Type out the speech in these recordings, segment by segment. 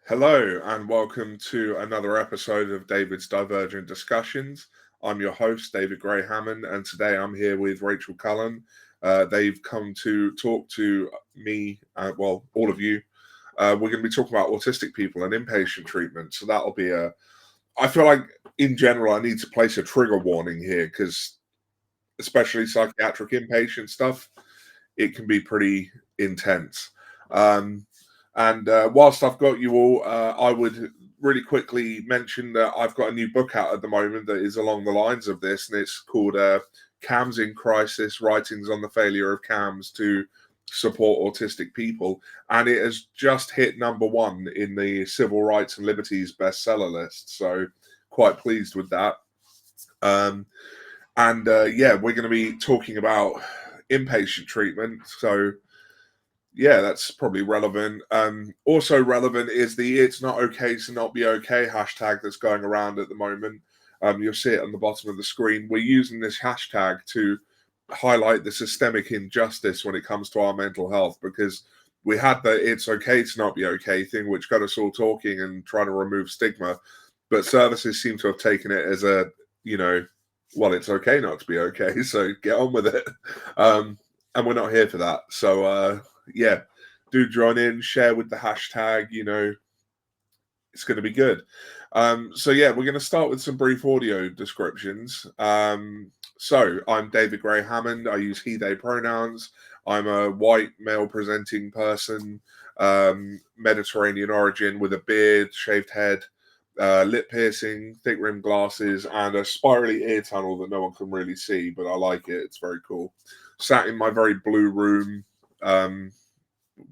Hello, and welcome to another episode of David's Divergent Discussions. I'm your host, David Gray Hammond, and today I'm here with Rachel Cullen. They've come to talk to me, all of you. We're going to be talking about autistic people and inpatient treatment. So that'll be I feel like, in general, I need to place a trigger warning here because, especially psychiatric inpatient stuff, it can be pretty intense. And whilst I've got you all, I would really quickly mention that I've got a new book out at the moment that is along the lines of this, and it's called CAMS in Crisis, Writings on the Failure of CAMS to Support Autistic People. And it has just hit #1 in the Civil Rights and Liberties bestseller list. So quite pleased with that. We're going to be talking about inpatient treatment. So yeah, that's probably relevant. Also relevant is the "It's not okay to not be okay" hashtag that's going around at the moment. You'll see it on the bottom of the screen. We're using this hashtag to highlight the systemic injustice when it comes to our mental health, because we had the "it's okay to not be okay" thing, which got us all talking and trying to remove stigma. But services seem to have taken it as it's okay not to be okay, so get on with it. And we're not here for that. So, do join in, share with the hashtag, it's going to be good. We're going to start with some brief audio descriptions. So I'm David Gray Hammond. I use he, they pronouns. I'm a white male presenting person, Mediterranean origin, with a beard, shaved head, lip piercing, thick rimmed glasses, and a spirally ear tunnel that no one can really see, but I like it. It's very cool. Sat in my very blue room,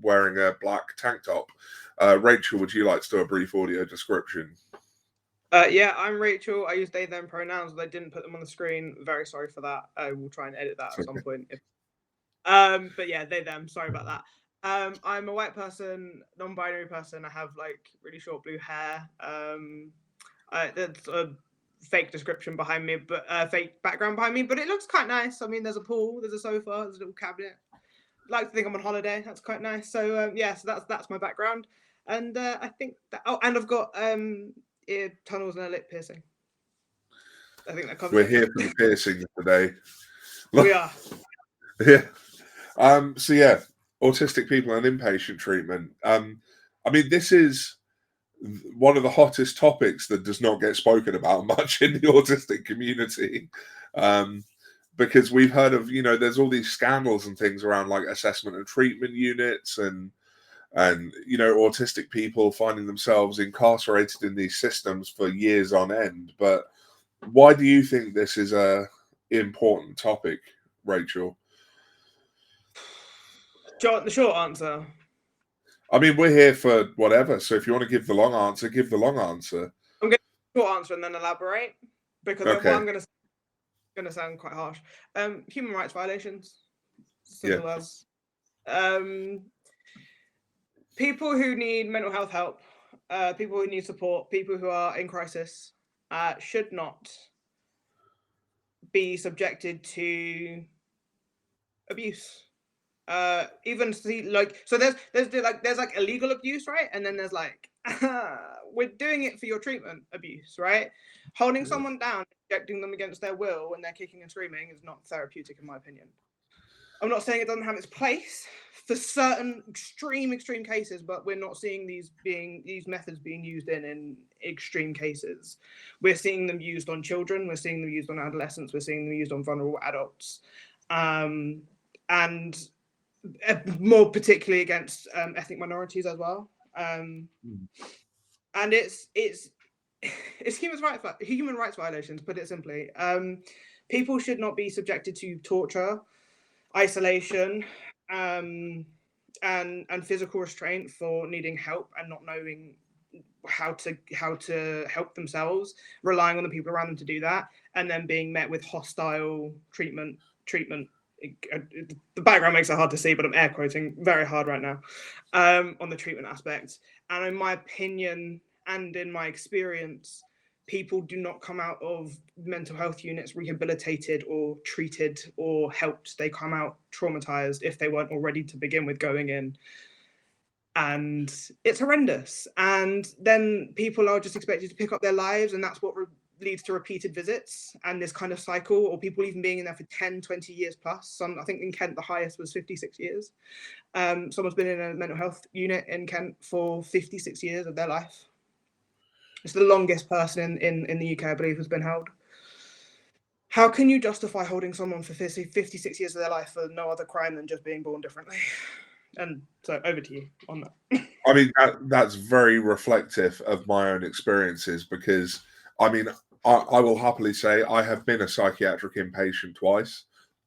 wearing a black tank top. Rachel, would you like to do a brief audio description? I'm Rachel. I use they, them pronouns, but I didn't put them on the screen. Very sorry for that. I will try and edit that at some point. But yeah, they, them. Sorry about that. I'm a white person, non-binary person. I have really short blue hair. There's a fake description behind me, but fake background behind me, but it looks quite nice. I mean, there's a pool, there's a sofa, there's a little cabinet. Like to think I'm on holiday. That's quite nice. So so that's my background, and I think that. Oh, and I've got ear tunnels and a lip piercing. I think that covers We're it. here for the piercings today. We are. Yeah. Autistic people and inpatient treatment. This is one of the hottest topics that does not get spoken about much in the autistic community. Because we've heard of, there's all these scandals and things around like assessment and treatment units and autistic people finding themselves incarcerated in these systems for years on end. But why do you think this is a important topic, Rachel? The short answer. I mean, we're here for whatever. So if you want to give the long answer, give the long answer. I'm going to give the short answer and then elaborate, because what I'm going to sound quite harsh. Human rights violations. Simple as. People who need mental health help, people who need support, people who are in crisis, should not be subjected to abuse. Even see so there's illegal abuse, right? And then there's we're doing it for your treatment abuse, right? Holding someone down, subjecting them against their will when they're kicking and screaming is not therapeutic, in my opinion. I'm not saying it doesn't have its place for certain extreme cases, but we're not seeing these methods being used in extreme cases. We're seeing them used on children, we're seeing them used on adolescents, we're seeing them used on vulnerable adults, and more particularly against ethnic minorities as well. And it's human rights violations, put it simply. People should not be subjected to torture, isolation, and physical restraint for needing help and not knowing how to help themselves, relying on the people around them to do that, and then being met with hostile treatment. The background makes it hard to see, but I'm air quoting very hard right now on the treatment aspect. And in my opinion and in my experience, people do not come out of mental health units rehabilitated or treated or helped. They come out traumatized if they weren't already to begin with going in. and it's horrendous. And then people are just expected to pick up their lives, and that's what leads to repeated visits and this kind of cycle, or people even being in there for 10, 20 years plus. I think in Kent, the highest was 56 years. Someone's been in a mental health unit in Kent for 56 years of their life. It's the longest person in the UK, I believe, has been held. How can you justify holding someone for 56 years of their life for no other crime than just being born differently? And so over to you on that. I mean, that's very reflective of my own experiences, because, I mean, I will happily say I have been a psychiatric inpatient twice.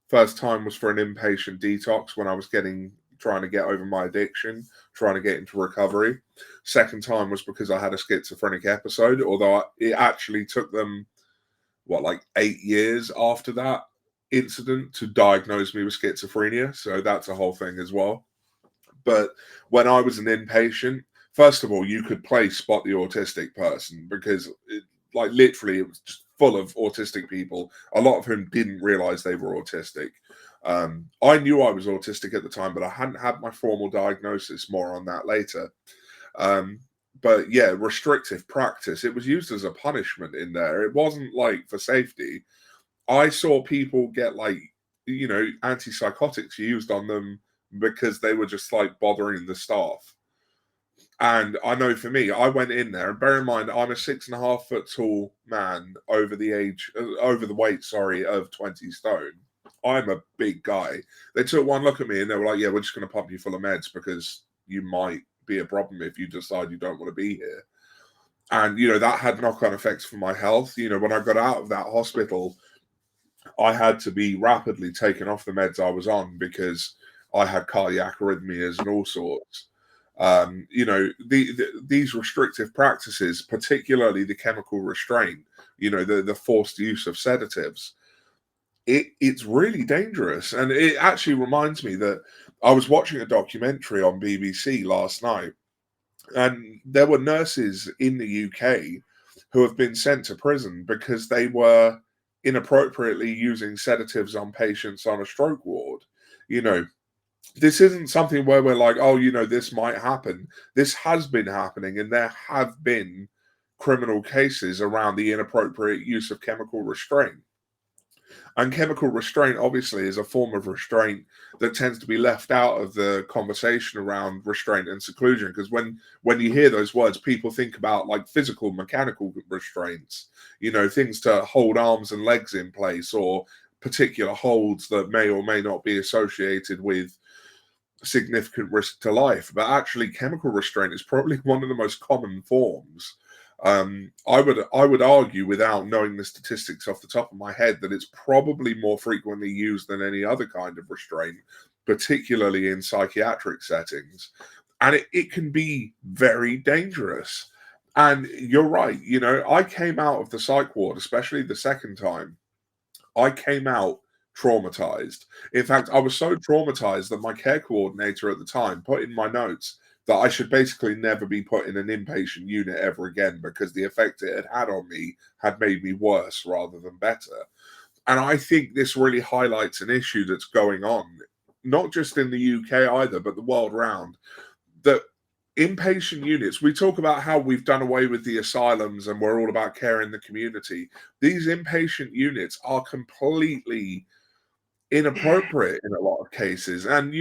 First time was for an inpatient detox when I was trying to get over my addiction, trying to get into recovery. Second time was because I had a schizophrenic episode, although it actually took them, like 8 years after that incident to diagnose me with schizophrenia. So that's a whole thing as well. But when I was an inpatient, first of all, you could play spot the autistic person, because literally it was just full of autistic people, a lot of whom didn't realize they were autistic. I knew I was autistic at the time, but I hadn't had my formal diagnosis. More on that later. But yeah, restrictive practice. It was used as a punishment in there. It wasn't like for safety. I saw people get antipsychotics used on them because they were just bothering the staff. And I know for me, I went in there, and bear in mind, I'm a 6.5 foot tall man over the weight, of 20 stone. I'm a big guy. They took one look at me and they were like, yeah, we're just going to pump you full of meds because you might be a problem if you decide you don't want to be here. And, that had knock-on effects for my health. When I got out of that hospital, I had to be rapidly taken off the meds I was on because I had cardiac arrhythmias and all sorts. These restrictive practices, particularly the chemical restraint, the forced use of sedatives, it's really dangerous. And it actually reminds me that I was watching a documentary on BBC last night, and there were nurses in the UK who have been sent to prison because they were inappropriately using sedatives on patients on a stroke ward. This isn't something where we're like, oh, this might happen. This has been happening, and there have been criminal cases around the inappropriate use of chemical restraint. And chemical restraint, obviously, is a form of restraint that tends to be left out of the conversation around restraint and seclusion. Because when you hear those words, people think about physical, mechanical restraints, things to hold arms and legs in place, or particular holds that may or may not be associated with significant risk to life. But actually, chemical restraint is probably one of the most common forms. I would argue, without knowing the statistics off the top of my head, that it's probably more frequently used than any other kind of restraint, particularly in psychiatric settings. And it can be very dangerous. And you're right, I came out of the psych ward, especially the second time. I came out traumatized. In fact, I was so traumatized that my care coordinator at the time put in my notes that I should basically never be put in an inpatient unit ever again, because the effect it had on me had made me worse rather than better. And I think this really highlights an issue that's going on, not just in the UK either, but the world round, that inpatient units, we talk about how we've done away with the asylums and we're all about care in the community. These inpatient units are completely inappropriate in a lot of cases. And,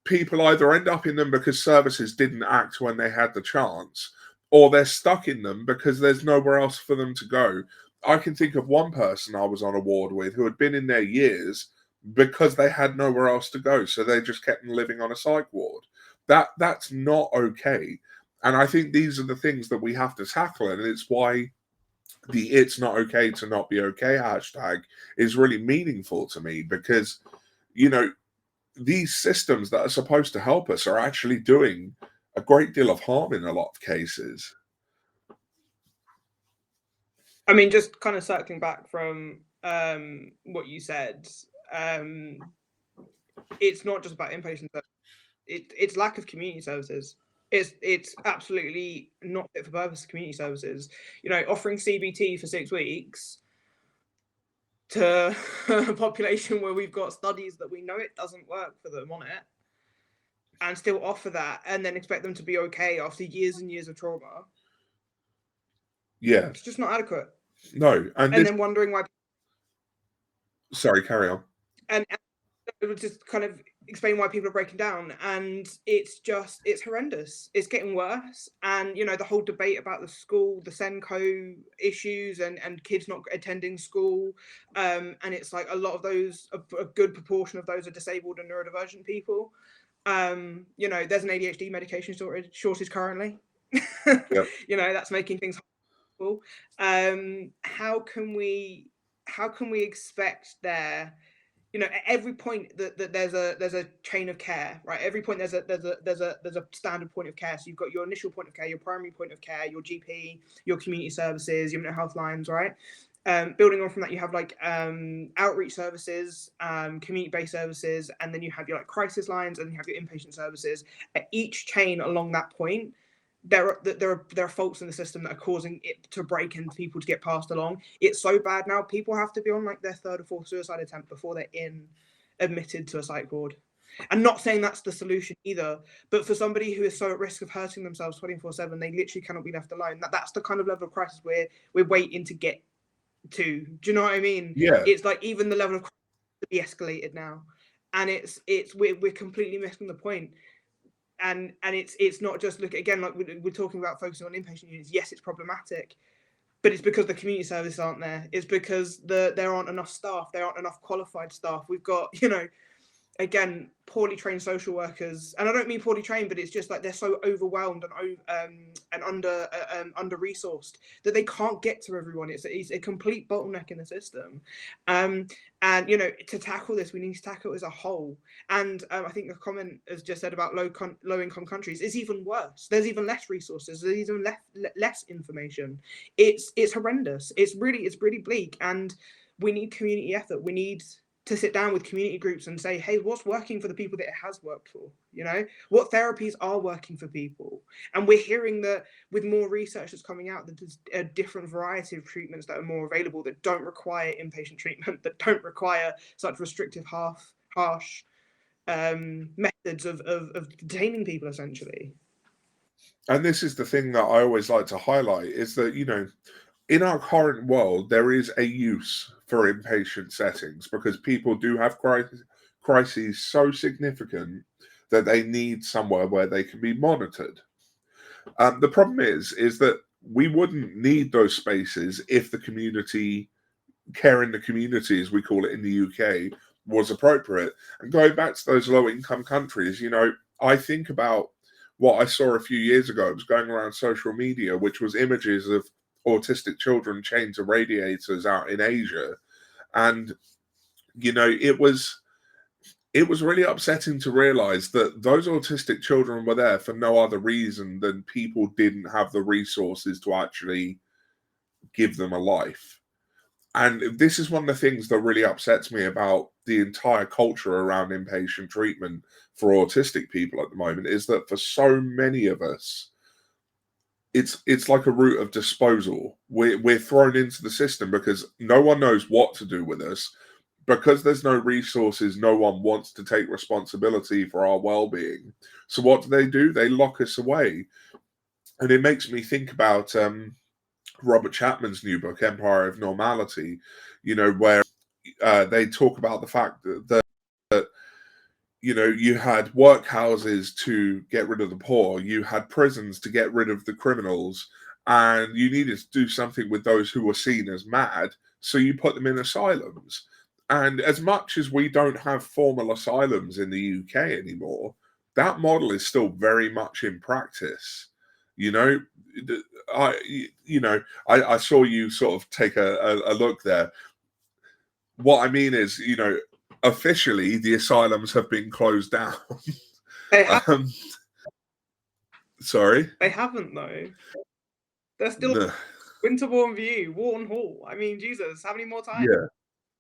people either end up in them because services didn't act when they had the chance, or they're stuck in them because there's nowhere else for them to go. I can think of one person I was on a ward with who had been in there years because they had nowhere else to go. So they just kept living on a psych ward. That's not okay. And I think these are the things that we have to tackle. And it's why the "it's not okay to not be okay" hashtag is really meaningful to me, because, these systems that are supposed to help us are actually doing a great deal of harm in a lot of cases. I mean, just kind of circling back from what you said, it's not just about inpatient. It's lack of community services. It's absolutely not fit for purpose community services. Offering CBT for 6 weeks to a population where we've got studies that we know it doesn't work for them on it. and still offer that and then expect them to be okay after years and years of trauma. Yeah. It's just not adequate. No. And then wondering why. Sorry, carry on. And it would just kind of explain why people are breaking down, and it's horrendous. It's getting worse. And you know, the whole debate about the school, the Senko issues, and kids not attending school, and it's like a lot of those, a good proportion of those are disabled and neurodivergent people. You know, there's an ADHD medication shortage currently. Yep. You know, that's making things horrible. How can we expect there, you know, at every point that there's a chain of care, right? Every point there's a standard point of care. So you've got your initial point of care, your primary point of care, your GP, your community services, your mental health lines, right? Building on from that, you have like outreach services, community-based services, and then you have your like crisis lines, and you have your inpatient services. At each chain along that point, there are faults in the system that are causing it to break and people to get passed along. It's so bad now. People have to be on like their third or fourth suicide attempt before they're admitted to a psych ward. And not saying that's the solution either, but for somebody who is so at risk of hurting themselves 24/7, they literally cannot be left alone. That's the kind of level of crisis we're waiting to get to. Do you know what I mean? Yeah. It's like even the level of crisis to be escalated now, and we're completely missing the point. And it's not just, look again, like we're talking about focusing on inpatient units. Yes, it's problematic, but it's because the community services aren't there. It's because there aren't enough staff. There aren't enough qualified staff. We've got, you know, again, poorly trained social workers, and I don't mean poorly trained, but it's just like they're so overwhelmed and under resourced that they can't get to everyone. It's a complete bottleneck in the system, and you know, to tackle this, we need to tackle it as a whole. And I think the comment has just said about low income countries is even worse. There's even less resources. There's even less information. It's horrendous. It's really bleak, and we need community effort. We need to sit down with community groups and say, hey, what's working for the people that it has worked for? You know, what therapies are working for people? And we're hearing that with more research that's coming out, that there's a different variety of treatments that are more available, that don't require inpatient treatment, that don't require such restrictive, harsh methods of detaining people, essentially. And this is the thing that I always like to highlight, is that, you know, in our current world, there is a use for inpatient settings because people do have crises so significant that they need somewhere where they can be monitored. The problem is that we wouldn't need those spaces if the community care in the community, as we call it in the UK, was appropriate. And going back to those low income countries, you know, I think about what I saw a few years ago. It was going around social media, which was images of autistic children chained to radiators out in Asia. And, you know, it was really upsetting to realize that those autistic children were there for no other reason than people didn't have the resources to actually give them a life. And this is one of the things that really upsets me about the entire culture around inpatient treatment for autistic people at the moment, is that for so many of us, it's like a route of disposal. We're thrown into the system because no one knows what to do with us. Because there's no resources, no one wants to take responsibility for our well-being. So what do? They lock us away. And it makes me think about Robert Chapman's new book, Empire of Normality, you know, where they talk about the fact that, you know, you had workhouses to get rid of the poor, you had prisons to get rid of the criminals, and you needed to do something with those who were seen as mad, so you put them in asylums. And as much as we don't have formal asylums in the UK anymore, that model is still very much in practice. You know, I saw you sort of take a look there. What I mean is, you know, officially the asylums have been closed down. They have. Sorry, They haven't though. They're still no. Winterbourne View, Wharton Hall. I mean, Jesus, how many more times? Yeah,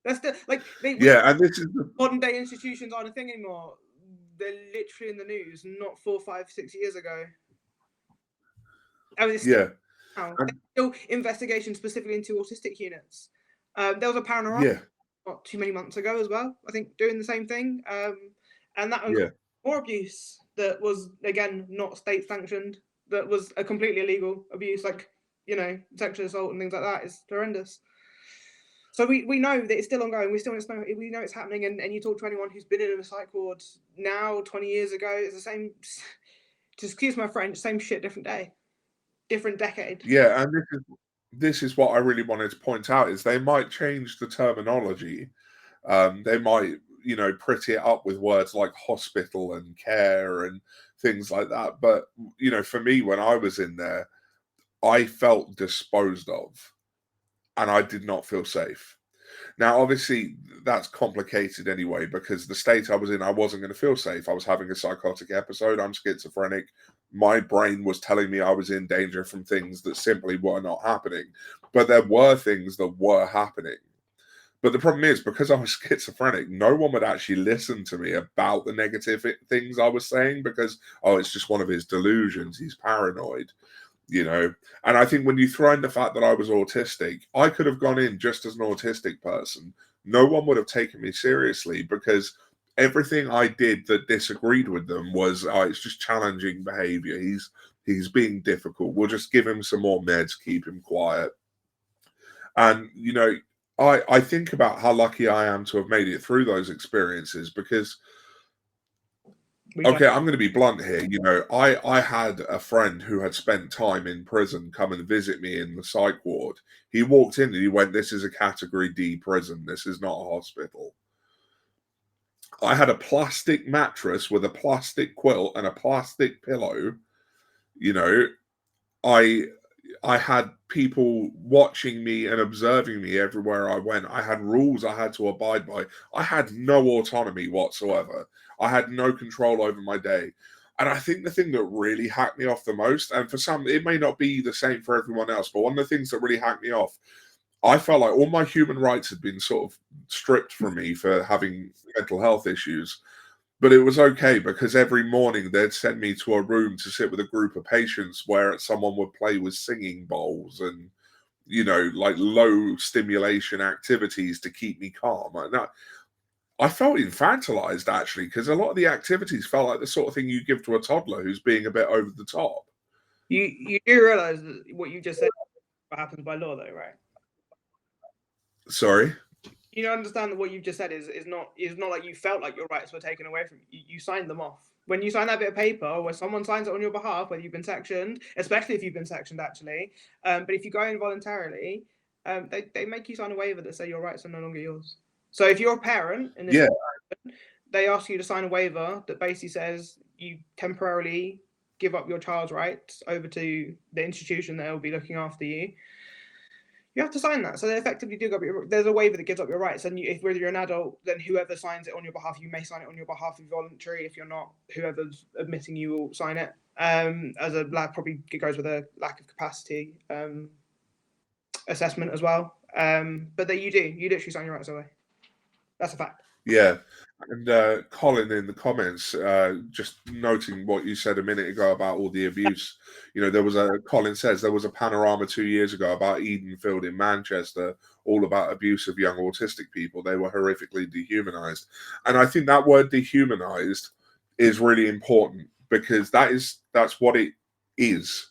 They're still like yeah, and this is modern day institutions aren't a thing anymore. They're literally in the news, not 4, 5, 6 years ago. I mean, yeah, now. and, There's still investigations specifically into autistic units. There was a panorama yeah, not too many months ago as well, I think, doing the same thing. And that yeah. more abuse. that was, again, not state sanctioned, that was a completely illegal abuse, like, you know, sexual assault and things like that is horrendous. So we know that it's still ongoing. We know it's happening, and you talk to anyone who's been in a psych ward now, 20 years ago, it's the same. Just excuse my French, same shit, different day, different decade. Yeah, and this is what I really wanted to point out is they might change the terminology. They might, you know, pretty it up with words like hospital and care and things like that. But, you know, for me, when I was in there, I felt disposed of and I did not feel safe. Now, obviously, that's complicated anyway, because the state I was in, I wasn't going to feel safe. I was having a psychotic episode. I'm schizophrenic. My brain was telling me I was in danger from things that simply were not happening. But there were things that were happening. But the problem is, because I was schizophrenic, no one would actually listen to me about the negative things I was saying because, oh, it's just one of his delusions. He's paranoid, you know. And I think when you throw in the fact that I was autistic, I could have gone in just as an autistic person. No one would have taken me seriously because everything I did that disagreed with them was, oh, it's just challenging behavior. He's being difficult. We'll just give him some more meds, keep him quiet. And, you know, I think about how lucky I am to have made it through those experiences because, okay, I'm going to be blunt here. You know, I had a friend who had spent time in prison come and visit me in the psych ward. He walked in and he went, "This is a category D prison. This is not a hospital." I had a plastic mattress with a plastic quilt and a plastic pillow. You know, I I had people watching me and observing me everywhere I went. I had rules I had to abide by. I had no autonomy whatsoever. I had no control over my day. And I think the thing that really hacked me off the most, and for some, it may not be the same for everyone else, but one of the things that really hacked me off, I felt like all my human rights had been sort of stripped from me for having mental health issues. But it was okay because every morning they'd send me to a room to sit with a group of patients where someone would play with singing bowls and, you know, like low stimulation activities to keep me calm. And I felt infantilized actually because a lot of the activities felt like the sort of thing you give to a toddler who's being a bit over the top. You do realize that what you just said happens by law, though, right? Sorry. You understand that what you've just said is not like you felt like your rights were taken away from you. You signed them off. When you sign that bit of paper, where someone signs it on your behalf, whether you've been sectioned, especially if you've been sectioned, actually, but if you go in voluntarily, they make you sign a waiver that say your rights are no longer yours. So if you're a parent in this, Yeah. they ask you to sign a waiver that basically says you temporarily give up your child's rights over to the institution that will be looking after you. You have to sign that. So they effectively do there's a waiver that gives up your rights. And if whether you're an adult, then whoever signs it on your behalf, you may sign it on your behalf if voluntary. If you're not, whoever's admitting you will sign it. As a probably it goes with a lack of capacity assessment as well. But that you literally sign your rights away. That's a fact. Yeah. And Colin in the comments, just noting what you said a minute ago about all the abuse. You know, Colin says there was a panorama 2 years ago about Edenfield in Manchester, all about abuse of young autistic people. They were horrifically dehumanized. And I think that word dehumanized is really important because that's what it is.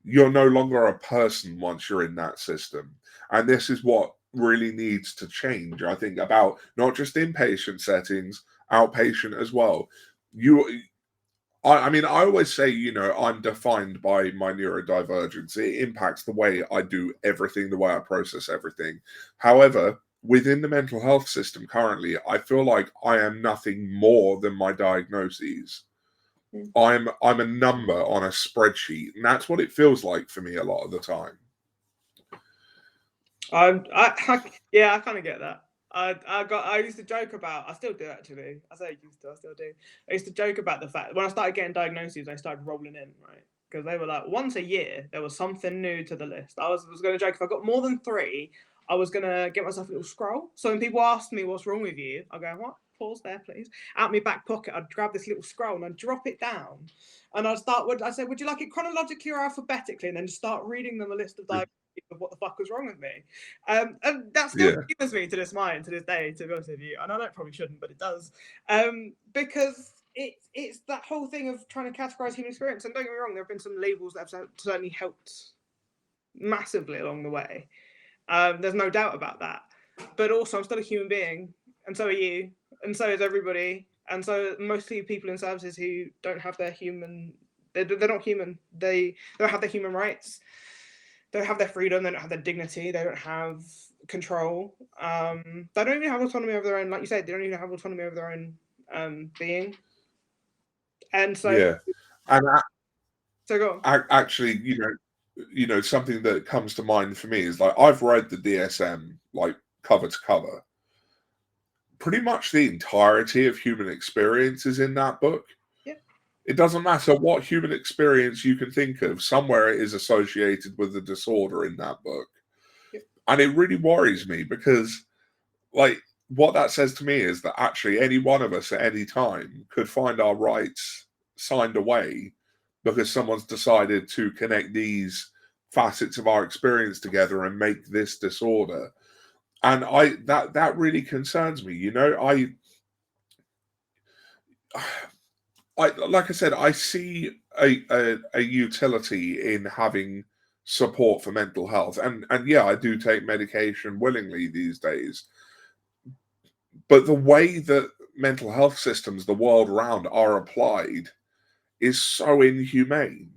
You're no longer a person once you're in that system. And this is what really needs to change, I think, about not just inpatient settings, outpatient as well. I mean, I always say, you know, I'm defined by my neurodivergence. It impacts the way I do everything, the way I process everything. However, within the mental health system currently, I feel like I am nothing more than my diagnoses. I'm a number on a spreadsheet, and that's what it feels like for me a lot of the time. Yeah, I kind of get that. I used to joke about, I still do actually. I say I still do. I used to joke about the fact when I started getting diagnoses, I started rolling in, right? Because they were like, once a year, there was something new to the list. I was going to joke, if I got more than 3, I was going to get myself a little scroll. So when people asked me what's wrong with you, I go, what? Pause there, please. Out my back pocket, I'd grab this little scroll and I'd drop it down. And I'd say, would you like it chronologically or alphabetically? And then just start reading them a list of diagnoses of what the fuck was wrong with me. And that still humors me to this day, to be honest with you. And I know it probably shouldn't, but it does. Because it's that whole thing of trying to categorize human experience. And don't get me wrong, there have been some labels that have certainly helped massively along the way. There's no doubt about that. But also, I'm still a human being, and so are you, and so is everybody. And so mostly people in services who don't have their human, they're not human. They don't have their human rights. They don't have their freedom. They don't have their dignity. They don't have control. They don't even have autonomy over their own. Like you said, they don't even have autonomy over their own being. And so, Yeah, and so go on. actually, something that comes to mind for me is like I've read the DSM like cover to cover. Pretty much the entirety of human experience is in that book. Yeah. It doesn't matter what human experience you can think of, somewhere it is associated with a disorder in that book. Yeah. And it really worries me because, like, what that says to me is that actually any one of us at any time could find our rights signed away because someone's decided to connect these facets of our experience together and make this disorder. And that really concerns me. I like I said, I see a utility in having support for mental health, and yeah, I do take medication willingly these days. But the way that mental health systems the world around are applied is so inhumane.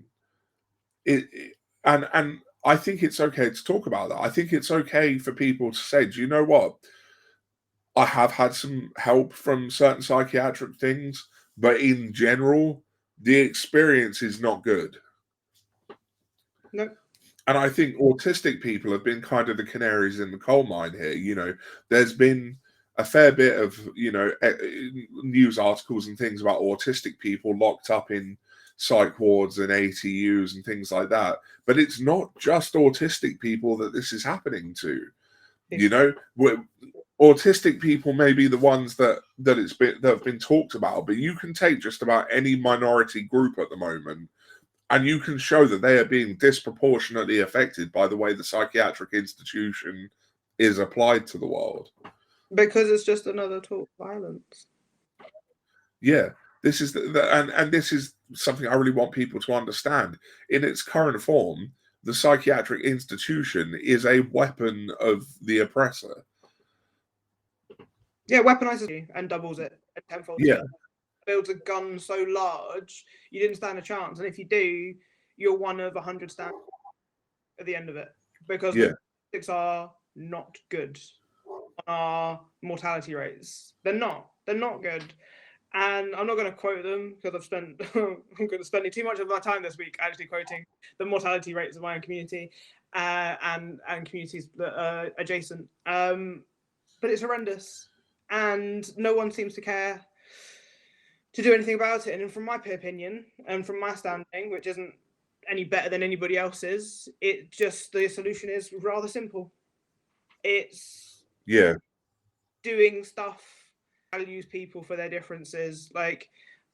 And I think it's okay to talk about that. I think it's okay for people to say, do you know what? I have had some help from certain psychiatric things, but in general, the experience is not good. No. And I think autistic people have been kind of the canaries in the coal mine here. There's been a fair bit of, news articles and things about autistic people locked up in psych wards and ATUs and things like that. But it's not just autistic people that this is happening to. Autistic people may be the ones that have been talked about, but you can take just about any minority group at the moment, and you can show that they are being disproportionately affected by the way the psychiatric institution is applied to the world. Because it's just another tool of violence. Yeah, this is and this is something I really want people to understand. In its current form, the psychiatric institution is a weapon of the oppressor. Yeah, weaponizes you and doubles it at tenfold. Yeah. Builds a gun so large, you didn't stand a chance. And if you do, you're one of 100 stand at the end of it. Because the statistics are not good on our mortality rates. They're not good. And I'm not going to quote them because I'm going to spend too much of my time this week actually quoting the mortality rates of my own community and communities that are adjacent. But it's horrendous. And no one seems to care to do anything about it. And from my opinion, and from my standing, which isn't any better than anybody else's, the solution is rather simple. It's doing stuff, values people for their differences. And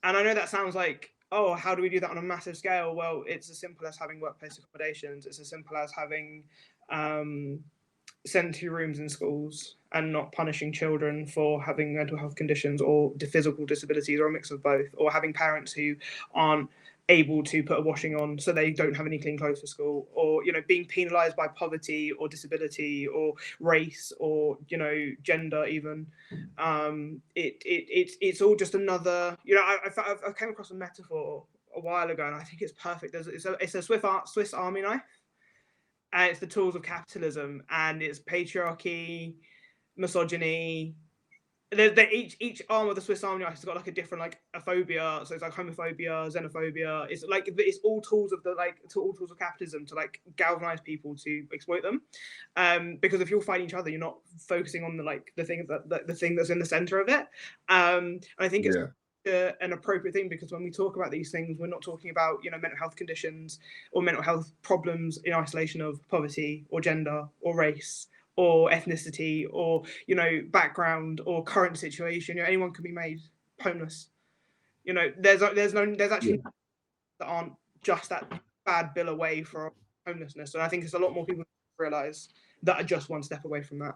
I know that sounds like, oh, how do we do that on a massive scale? Well, it's as simple as having workplace accommodations. It's as simple as having sensory rooms in schools and not punishing children for having mental health conditions or physical disabilities or a mix of both, or having parents who aren't able to put a washing on so they don't have any clean clothes for school, or being penalized by poverty or disability or race or gender even. It's all just another. I came across a metaphor a while ago and I think it's perfect. It's a Swiss Army knife. And it's the tools of capitalism, and it's patriarchy, misogyny. Each arm of the Swiss Army knife has got like a different a phobia. So it's like homophobia, xenophobia. It's all tools of all tools of capitalism to galvanize people to exploit them. Because if you're fighting each other, you're not focusing on the thing that's in the center of it. And I think it's an appropriate thing, because when we talk about these things, we're not talking about mental health conditions or mental health problems in isolation of poverty or gender or race or ethnicity or background or current situation. Anyone can be made homeless. There's actually that aren't just that bad bill away from homelessness, and I think it's a lot more people realize that are just one step away from that.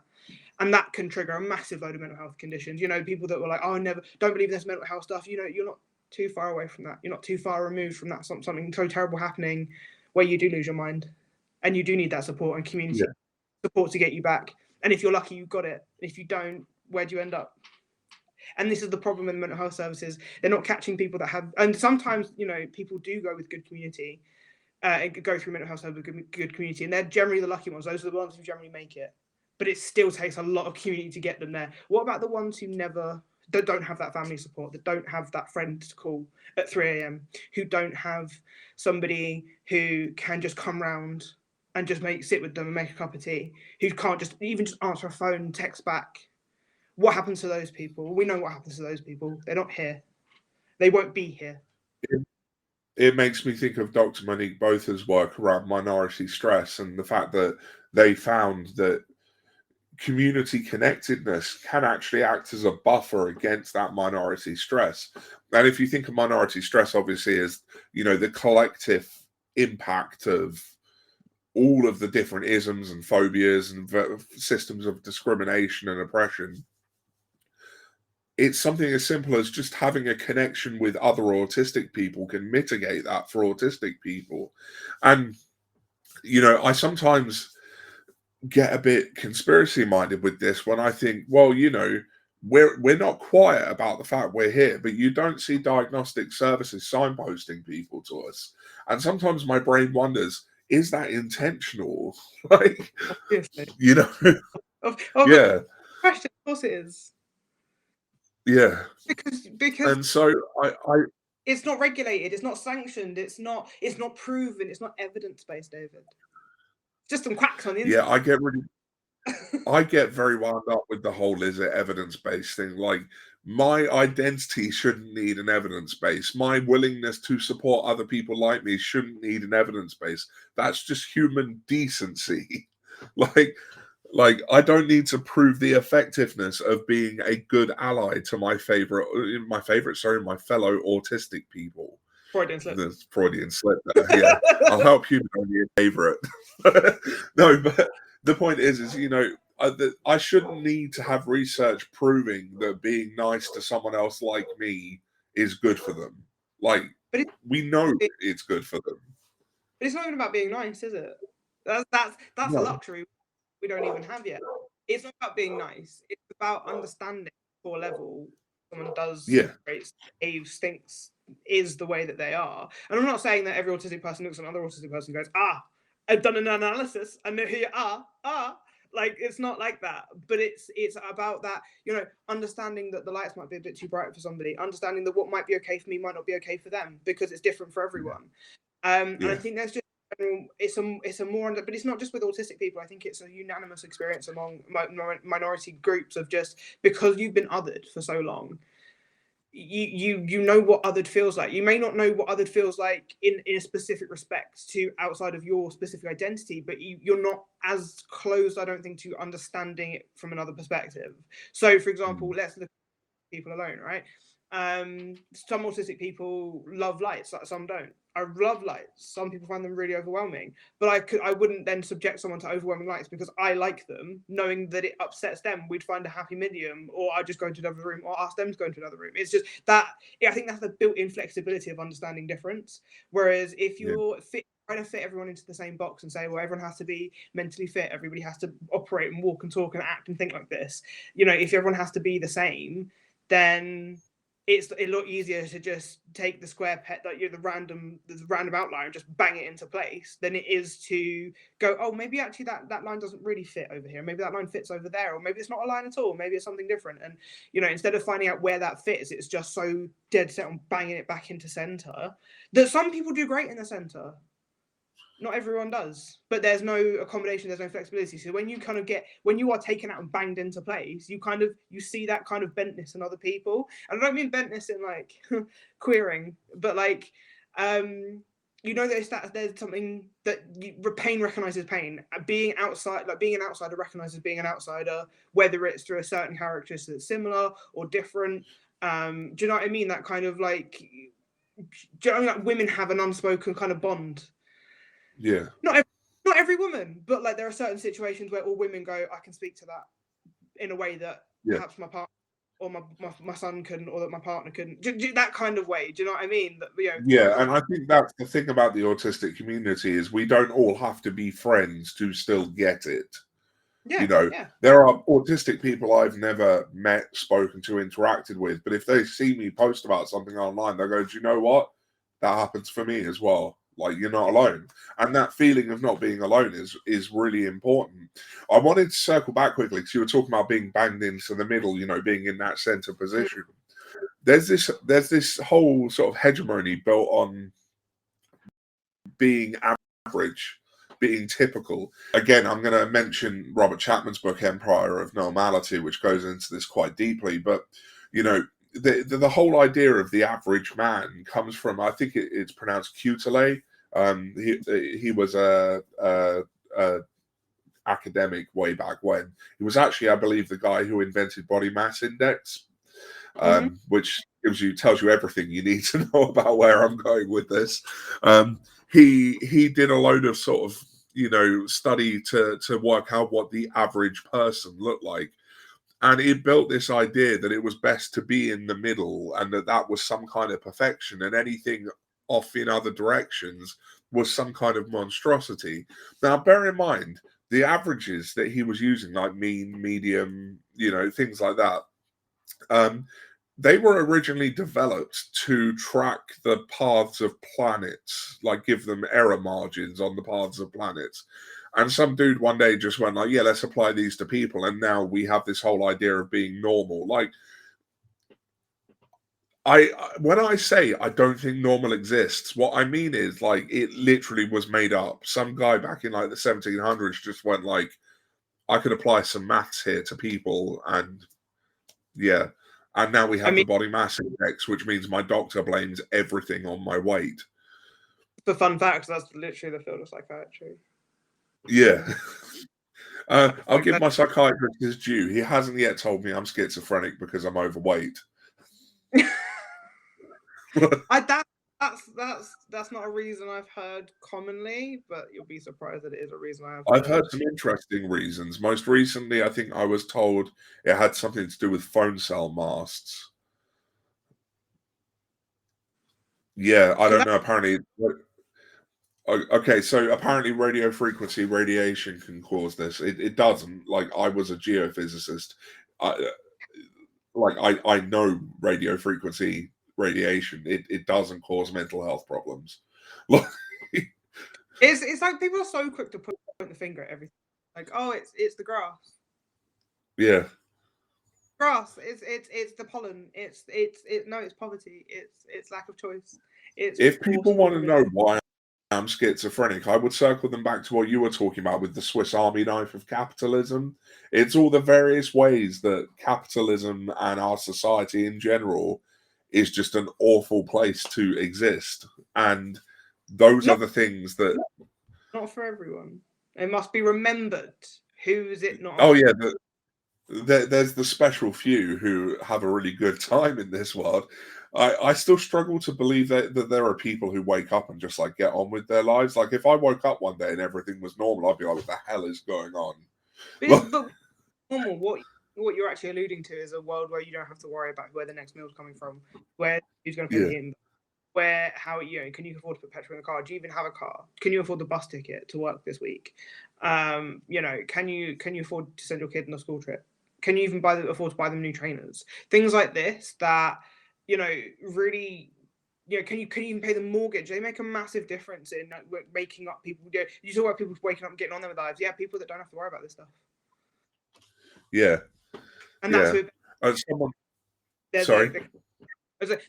And that can trigger a massive load of mental health conditions. People that were like, oh, I don't believe in this mental health stuff. You're not too far away from that. You're not too far removed from that something so terrible happening where you do lose your mind, and you do need that support and community support to get you back. And if you're lucky, you've got it. If you don't, where do you end up? And this is the problem with mental health services. They're not catching people that have, and sometimes, you know, people do go with good community, go through mental health services with good community, and they're generally the lucky ones. Those are the ones who generally make it. But it still takes a lot of community to get them there. What about the ones who that don't have that family support, that don't have that friend to call at 3 a.m., who don't have somebody who can just come round and just sit with them and make a cup of tea, who can't just even just answer a phone, text back? What happens to those people? We know what happens to those people. They're not here. They won't be here. It makes me think of Dr. Monique Botha's work around minority stress and the fact that they found that community connectedness can actually act as a buffer against that minority stress. And if you think of minority stress, obviously, as, you know, the collective impact of all of the different isms and phobias and systems of discrimination and oppression, it's something as simple as just having a connection with other autistic people can mitigate that for autistic people. And, you know, I sometimes get a bit conspiracy minded with this when I think, well, you know, we're not quiet about the fact we're here, but you don't see diagnostic services signposting people to us. And sometimes my brain wonders, is that intentional? Like, Obviously. you know, yeah. Question, of course it is. Yeah. Because and so I it's not regulated, it's not sanctioned, it's not proven, it's not evidence-based, David. Just some quacks on the internet. I get very wound up with the whole is it evidence-based thing. Like, my identity shouldn't need an evidence base. My willingness to support other people like me shouldn't need an evidence base. That's just human decency. Like I don't need to prove the effectiveness of being a good ally to my fellow autistic people. Freudian slip. The Freudian slip there, yeah. I'll help you know your favorite. No, but the point is, you know, I shouldn't need to have research proving that being nice to someone else like me is good for them. Like, we know it's good for them. But it's not even about being nice, is it? That's a luxury we don't even have yet. It's not about being nice. It's about understanding core level someone does behaves, thinks is the way that they are. And I'm not saying that every autistic person looks at another autistic person and goes, I've done an analysis, I know who you are. Like, it's not like that. But it's about that, you know, understanding that the lights might be a bit too bright for somebody, understanding that what might be okay for me might not be okay for them, because it's different for everyone. And I think there's just it's a more, but it's not just with autistic people. I think it's a unanimous experience among minority groups of just because you've been othered for so long, you know what othered feels like. You may not know what othered feels like in a specific respect to outside of your specific identity, but you're not as close, I don't think, to understanding it from another perspective. So, for example, let's look at people alone, right? Some autistic people love lights, some don't. I love lights. Some people find them really overwhelming, but I wouldn't then subject someone to overwhelming lights because I like them, knowing that it upsets them. We'd find a happy medium, or I just go into another room, or ask them to go into another room. It's just that, I think that's the built-in flexibility of understanding difference. Whereas if you're trying to fit everyone into the same box and say, well, everyone has to be mentally fit, everybody has to operate and walk and talk and act and think like this, you know, if everyone has to be the same, then it's a lot easier to just take the square pet, that the random outline, and just bang it into place than it is to go, oh, maybe actually that line doesn't really fit over here. Maybe that line fits over there, or maybe it's not a line at all. Maybe it's something different. And, you know, instead of finding out where that fits, it's just so dead set on banging it back into center that some people do great in the center. Not everyone does, but there's no accommodation, there's no flexibility. So when you are taken out and banged into place, you see that kind of bentness in other people. And I don't mean bentness in like queering, but like, you know, there's something that pain recognizes pain. Being outside, like being an outsider recognizes being an outsider, whether it's through a certain characteristic that's similar or different. Do you know what I mean? That kind of like, do you know, like women have an unspoken kind of bond. Yeah. Not every woman, but like there are certain situations where all women go, I can speak to that in a way that perhaps my partner. or my son couldn't, or that my partner couldn't. That kind of way. Do you know what I mean? That, Yeah, and I think that's the thing about the autistic community is we don't all have to be friends to still get it. Yeah. There are autistic people I've never met, spoken to, interacted with, but if they see me post about something online, they go, do you know what? That happens for me as well. Like, you're not alone. And that feeling of not being alone is really important. I wanted to circle back quickly because you were talking about being banged into the middle, being in that center position. There's this whole sort of hegemony built on being average, being typical. Again, I'm going to mention Robert Chapman's book Empire of Normality, which goes into this quite deeply. But the whole idea of the average man comes from, I think it's pronounced Cutele. He was a academic way back when. He was actually, I believe, the guy who invented body mass index, which tells you everything you need to know about where I'm going with this. He did a load of sort of study to work out what the average person looked like, and it built this idea that it was best to be in the middle, and that was some kind of perfection, and anything off in other directions was some kind of monstrosity. Now, bear in mind the averages that he was using, like mean, medium, things like that. They were originally developed to track the paths of planets, like give them error margins on the paths of planets. And some dude one day just went like, yeah, let's apply these to people. And now we have this whole idea of being normal. Like, when I say I don't think normal exists, what I mean is like it literally was made up. Some guy back in like the 1700s just went like, I could apply some maths here to people, and yeah. And now we have the body mass index, which means my doctor blames everything on my weight. For fun facts, that's literally the field of psychiatry. Yeah. I'll give my psychiatrist his due. He hasn't yet told me I'm schizophrenic because I'm overweight. That's not a reason I've heard commonly, but you'll be surprised that it is a reason I've heard some interesting reasons. Most recently, I think I was told it had something to do with phone cell masts. Yeah, I don't know. Apparently, okay, so apparently radio frequency radiation can cause this. It doesn't. Like, I was a geophysicist. I know radio frequency radiation. It doesn't cause mental health problems. It's like people are so quick to point the finger at everything. Like, oh, it's the grass. Yeah. Grass. It's the pollen. It's poverty. It's lack of choice. If people want to know why I'm schizophrenic, I would circle them back to what you were talking about with the Swiss Army knife of capitalism. It's all the various ways that capitalism and our society in general is just an awful place to exist. And those are the things that... Not for everyone. It must be remembered. Who is it not? Oh, yeah. There's the special few who have a really good time in this world. I still struggle to believe that there are people who wake up and just like get on with their lives. Like if I woke up one day and everything was normal, I'd be like, what the hell is going on? But normal, what you're actually alluding to is a world where you don't have to worry about where the next meal's coming from, where who's going to pay the in, where can you afford to put petrol in the car? Do you even have a car? Can you afford the bus ticket to work this week? Can you afford to send your kid on a school trip? Can you even afford to buy them new trainers? Things like this that really, can you even pay the mortgage? They make a massive difference in making up people. You talk about people waking up and getting on with their lives. Yeah, people that don't have to worry about this stuff. Yeah, and that's someone. Sorry.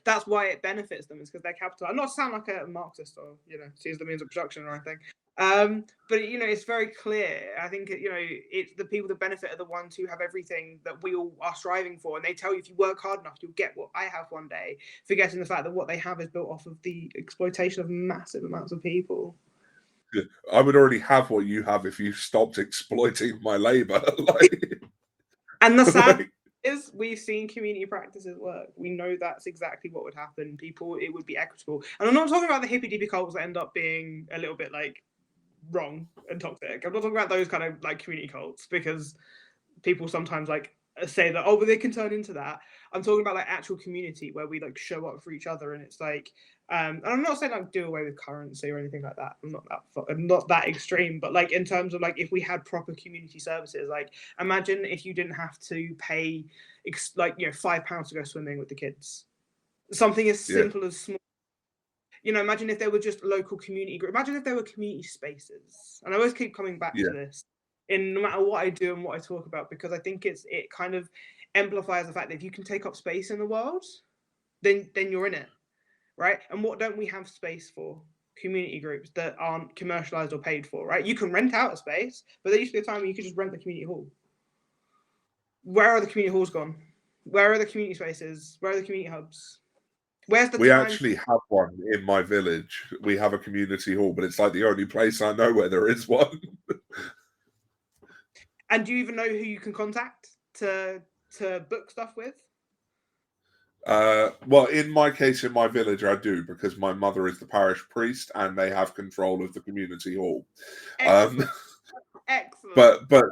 That's why it benefits them, is because they're capital. I'm not to sound like a Marxist or sees the means of production or anything, but it's very clear. I think it's the people that benefit are the ones who have everything that we all are striving for, and they tell you if you work hard enough, you'll get what I have one day, forgetting the fact that what they have is built off of the exploitation of massive amounts of people. I would already have what you have if you stopped exploiting my labor. And the sad is we've seen community practices work. We know that's exactly what would happen. It would be equitable. And I'm not talking about the hippy-dippy cults that end up being a little bit like wrong and toxic. I'm not talking about those kind of like community cults, because people sometimes like say that, oh, but they can turn into that. I'm talking about like actual community where we like show up for each other, and it's like, and I'm not saying like do away with currency or anything like that. I'm not that extreme, but like in terms of like if we had proper community services, like imagine if you didn't have to pay like £5 to go swimming with the kids. Something as simple as small. Imagine if there were just local community groups. Imagine if there were community spaces. And I always keep coming back to this in no matter what I do and what I talk about, because I think it kind of amplifies the fact that if you can take up space in the world, then you're in it, right? And what don't we have space for? Community groups that aren't commercialized or paid for, right? You can rent out a space, but there used to be a time when you could just rent the community hall. Where are the community halls gone? Where are the community spaces? Where are the community hubs? Where's the We time? actually have one in my village. We have a community hall, but it's like the only place I know where there is one. And do you even know who you can contact to book stuff with? Well, in my case, in my village, I do, because my mother is the parish priest and they have control of the community hall. Excellent. Excellent. But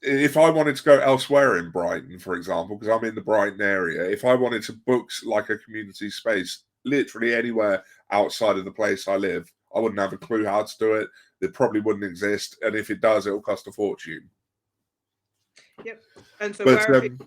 if I wanted to go elsewhere in Brighton, for example, because I'm in the Brighton area, if I wanted to book like a community space, literally anywhere outside of the place I live, I wouldn't have a clue how to do it. It probably wouldn't exist, and if it does, it'll cost a fortune. Yep. And so where are people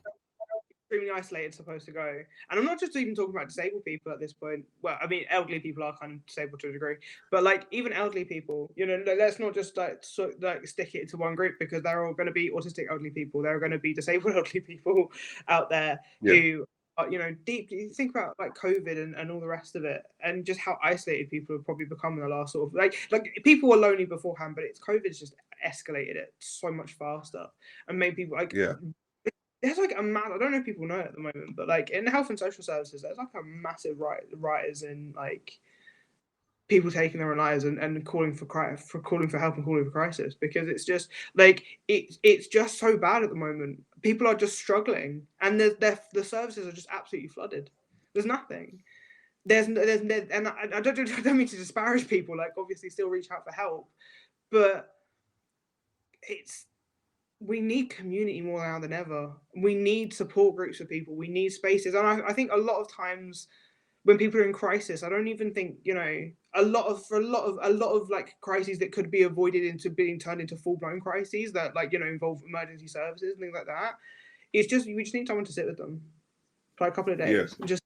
extremely isolated supposed to go? And I'm not just even talking about disabled people at this point. Well, I mean, elderly people are kind of disabled to a degree, but like even elderly people, let's not just like stick it to one group, because there are going to be autistic elderly people, there are going to be disabled elderly people out there who are, deeply think about like COVID and all the rest of it, and just how isolated people have probably become in the last sort of like people were lonely beforehand, but COVID's just escalated it so much faster and made people like there's like I don't know if people know it at the moment, but like in health and social services, there's like a massive rise in like people taking their own lives and calling for help and calling for crisis, because it's just like it's just so bad at the moment. People are just struggling, and the services are just absolutely flooded. There's nothing. And I don't mean to disparage people. Like obviously, still reach out for help, but we need community more now than ever. We need support groups for people. We need spaces. And I think a lot of times when people are in crisis, I don't even think, a lot of like crises that could be avoided into being turned into full-blown crises that like, involve emergency services and things like that. It's just, we just need someone to sit with them for a couple of days and just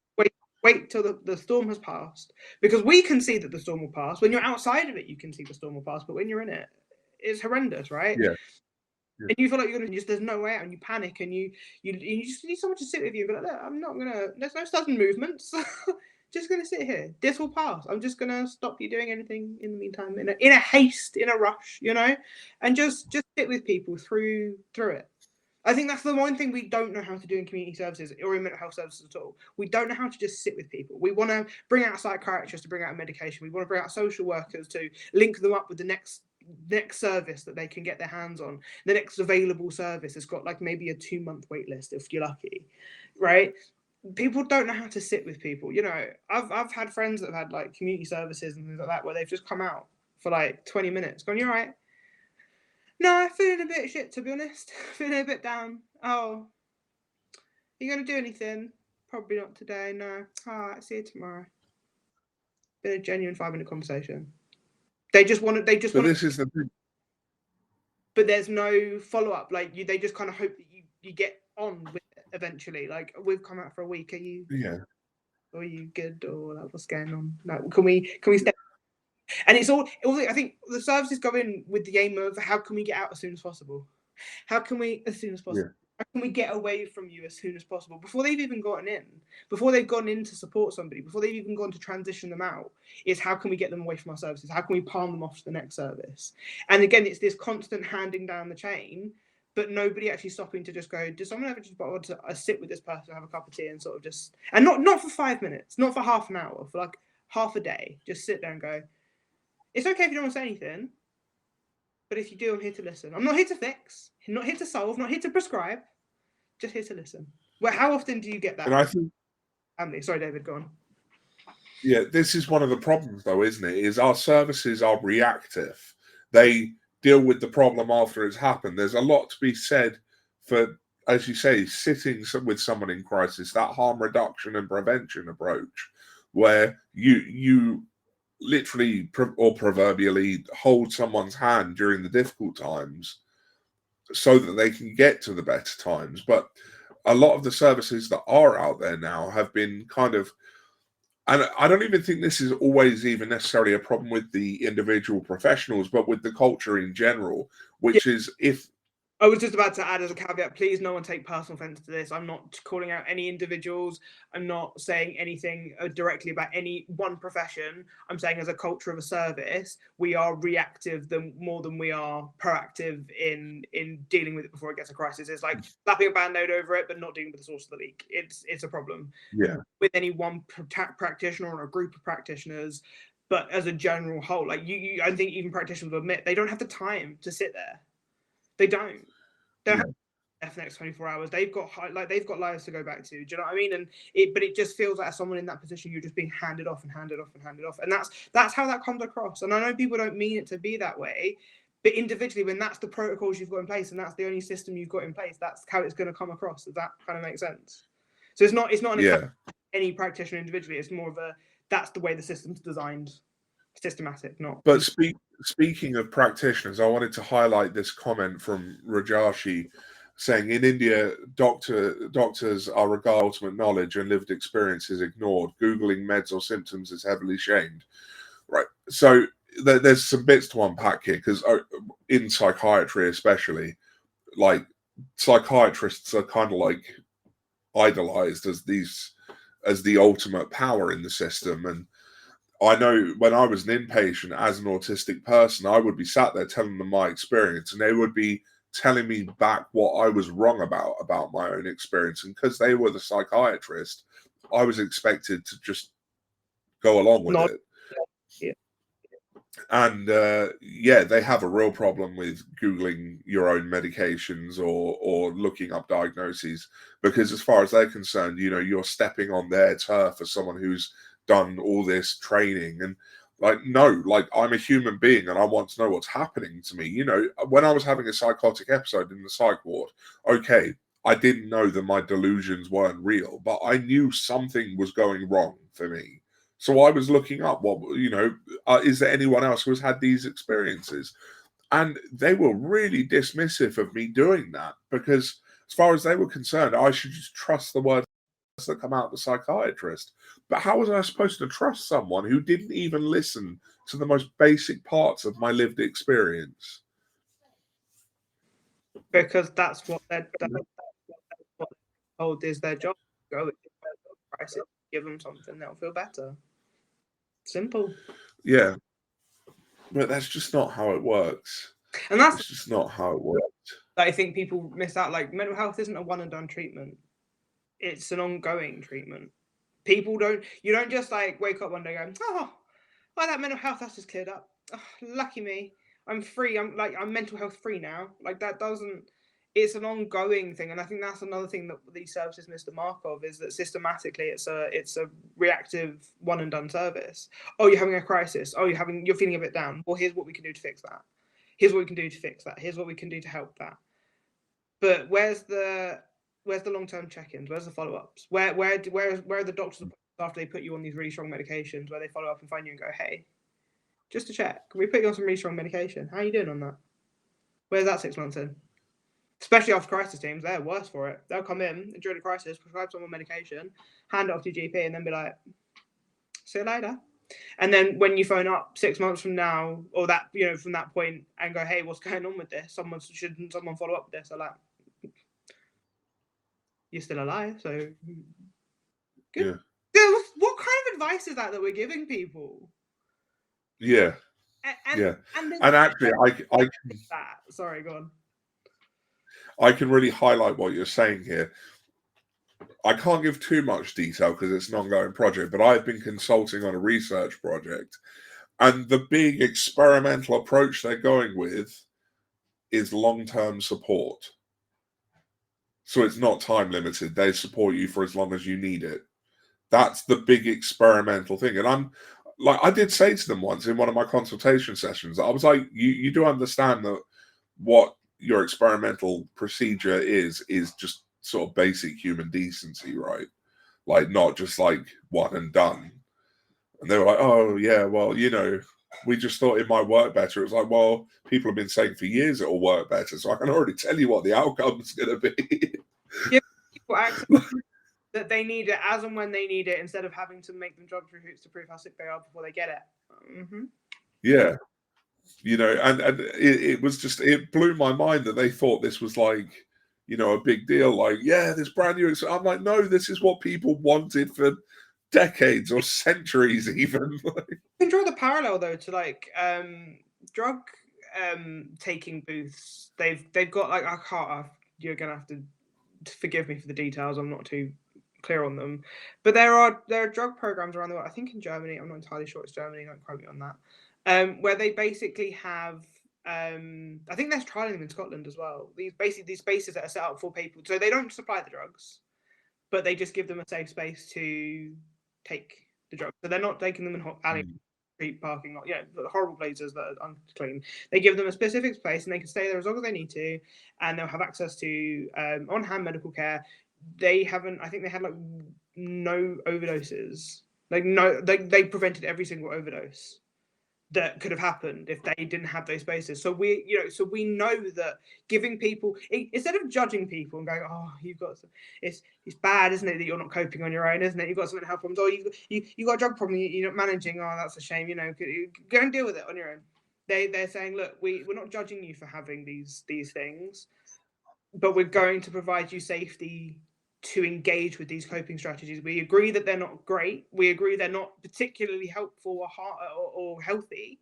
wait till the storm has passed, because we can see that the storm will pass. When you're outside of it, you can see the storm will pass, but when you're in it, it's horrendous, right? And you feel like you're gonna there's no way out, and you panic, and you just need someone to sit with you and be like, look, I'm not gonna, there's no sudden movements. Just gonna sit here. This will pass. I'm just gonna stop you doing anything in the meantime, in a haste, in a rush, and just sit with people through it. I think that's the one thing we don't know how to do in community services or in mental health services at all. We don't know how to just sit with people. We want to bring out psychiatrists to bring out medication. We want to bring out social workers to link them up with the next service that they can get their hands on. The next available service has got like maybe a 2-month wait list if you're lucky, right? People don't know how to sit with people. I've had friends that have had like community services and things like that where they've just come out for like 20 minutes going, "You're right." "No, I'm feeling a bit shit, to be honest. Feeling a bit down." "Oh, you gonna do anything?" "Probably not today, no." "All right, see you tomorrow." Been a genuine 5-minute conversation. They just want to. This is the thing. But there's no follow-up. Like they just kind of hope that you get on with it eventually. Like, we've come out for a week. Are you good, or like, what's going on? Like, can we step? And it's all I think the services go in with the aim of how can we get out as soon as possible? How can we as soon as possible? How can we get away from you as soon as possible, before they've even gotten in, before they've gone in to support somebody, before they've even gone to transition them out? Is how can we get them away from our services? How can we palm them off to the next service? And again, it's this constant handing down the chain, but nobody actually stopping to just go, does someone ever just bother to sit with this person, have a cup of tea, and sort of just, and not for 5 minutes, not for half an hour, for like half a day, just sit there and go, it's okay if you don't want to say anything, but if you do, I'm here to listen. I'm not here to fix, not here to solve, not here to prescribe, just here to listen. Well, how often do you get that? And I think, sorry, David, go on. Yeah, this is one of the problems, though, isn't it? Is our services are reactive. They deal with the problem after it's happened. There's a lot to be said for as you say, sitting with someone in crisis, that harm reduction and prevention approach, where you literally or proverbially hold someone's hand during the difficult times so that they can get to the better times. But a lot of the services that are out there now have been kind of, and I don't even think this is always even necessarily a problem with the individual professionals, but with the culture in general, which is if I was just about to add as a caveat, please no one take personal offense to this. I'm not calling out any individuals. I'm not saying anything directly about any one profession. I'm saying as a culture of a service, we are reactive more than we are proactive in dealing with it before it gets a crisis. It's like slapping a band-aid over it, but not dealing with the source of the leak. It's a problem. Yeah. With any one practitioner or a group of practitioners, but as a general whole, like I think even practitioners will admit they don't have the time to sit there. They don't. They don't have the next 24 hours. They've got lives to go back to. Do you know what I mean? But it just feels like as someone in that position, you're just being handed off and handed off and handed off, and that's how that comes across. And I know people don't mean it to be that way, but individually, when that's the protocols you've got in place and that's the only system you've got in place, that's how it's going to come across. Does that kind of make sense? So it's not an any practitioner individually. It's more of that's the way the system's designed. Systematic, not. But speaking of practitioners, I wanted to highlight this comment from Rajashi saying in India, doctors are regarded ultimate knowledge and lived experience is ignored. Googling meds or symptoms is heavily shamed. Right. So there's some bits to unpack here because in psychiatry, especially, like psychiatrists are kind of like idolized as the ultimate power in the system. And I know when I was an inpatient as an autistic person, I would be sat there telling them my experience, and they would be telling me back what I was wrong about my own experience. And because they were the psychiatrist, I was expected to just go along with it. Yeah. And they have a real problem with Googling your own medications or looking up diagnoses, because as far as they're concerned, you're stepping on their turf as someone who's done all this training. And no, I'm a human being and I want to know what's happening to me. When I was having a psychotic episode in the psych ward, okay, I didn't know that my delusions weren't real, but I knew something was going wrong for me. So I was looking up is there anyone else who has had these experiences? And they were really dismissive of me doing that, because as far as they were concerned, I should just trust the words that come out of the psychiatrist. But how was I supposed to trust someone who didn't even listen to the most basic parts of my lived experience? Because that's what they're told is their job. Go crisis, give them something, they'll feel better. Simple. Yeah. But that's just not how it works. And that's just not how it works. I think people miss out. Like, mental health isn't a one and done treatment. It's an ongoing treatment. You don't just wake up one day going, oh, that mental health, that's just cleared up. Oh, lucky me. I'm free. I'm mental health free now. It's an ongoing thing. And I think that's another thing that these services miss the mark of, is that systematically it's a reactive one and done service. Oh, you're having a crisis. Oh, you're feeling a bit down. Well, here's what we can do to fix that. Here's what we can do to fix that. Here's what we can do to help that. But where's the long-term check-ins? Where's the follow-ups? Where are the doctors after they put you on these really strong medications, where they follow up and find you and go, hey, just to check, can we put you on some really strong medication? How are you doing on that? Where's that 6 months in? Especially after crisis teams, they're worse for it. They'll come in during the crisis, prescribe someone medication, hand it off to your GP, and then be like, see you later. And then when you phone up 6 months from now, or that, from that point, and go, hey, what's going on with this? Shouldn't someone follow up with this? They're like, you're still alive, so good. Yeah. What kind of advice is that we're giving people? Yeah. And actually, I sorry, go on. I can really highlight what you're saying here. I can't give too much detail because it's an ongoing project, but I've been consulting on a research project, and the big experimental approach they're going with is long-term support. So it's not time limited. They support you for as long as you need it. That's the big experimental thing. And I did say to them once in one of my consultation sessions, I was like, you do understand that what your experimental procedure is just sort of basic human decency, right? Like, not just like one and done. And they were like, oh yeah, well, we just thought it might work better. It was like, well, people have been saying for years it'll work better, so I can already tell you what the outcome's going to be. Give people access that they need it as and when they need it, instead of having to make them jump through hoops to prove how sick they are before they get it. Mm-hmm. Yeah. And it was just, it blew my mind that they thought this was like, a big deal. Like, yeah, this brand new. I'm like, no, this is what people wanted for decades or centuries, even. You can draw the parallel though to like drug taking booths. They've got like, I can't. You're gonna have to forgive me for the details. I'm not too clear on them, but there are drug programs around the world. I think in Germany. I'm not entirely sure it's Germany. Don't quote me on that. Where they basically have. I think there's trialing them in Scotland as well. These spaces that are set up for people, so they don't supply the drugs, but they just give them a safe space to take the drugs. So they're not taking them in alley, street parking lot, the horrible places that are unclean. They give them a specific space, and they can stay there as long as they need to, and they'll have access to on-hand medical care. They haven't. I think they had like no overdoses. Like no, they prevented every single overdose that could have happened if they didn't have those spaces. So we know that giving people, instead of judging people and going, oh, you've got some, it's bad, isn't it, that you're not coping on your own, isn't it? You've got some mental health problems, or you got a drug problem, you're not managing. Oh, that's a shame. Go and deal with it on your own. They're saying, look, we're not judging you for having these things, but we're going to provide you safety to engage with these coping strategies. We agree that they're not great. We agree they're not particularly helpful or healthy,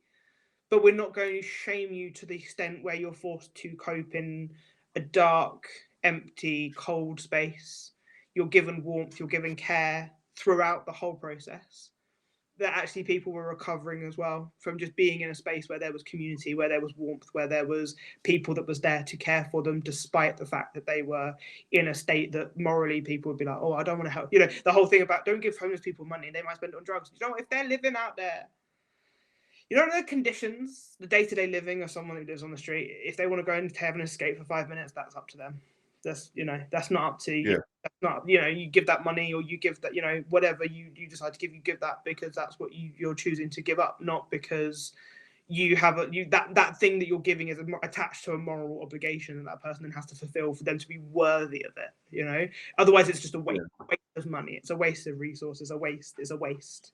but we're not going to shame you to the extent where you're forced to cope in a dark, empty, cold space. You're given warmth, you're given care throughout the whole process. That actually people were recovering as well from just being in a space where there was community, where there was warmth, where there was people that was there to care for them, despite the fact that they were in a state that morally people would be like, oh, I don't want to help. The whole thing about don't give homeless people money, they might spend it on drugs. If they're living out there, you don't know the conditions, the day-to-day living of someone who lives on the street. If they want to go and have an escape for 5 minutes, that's up to them. That's not up to you. That's not, you give that money, or you give that, whatever you decide to give, you give that because that's what you're choosing to give up, not because you have that thing that you're giving is attached to a moral obligation that person then has to fulfill for them to be worthy of it. Otherwise it's just a waste of money. It's a waste of resources. It's a waste.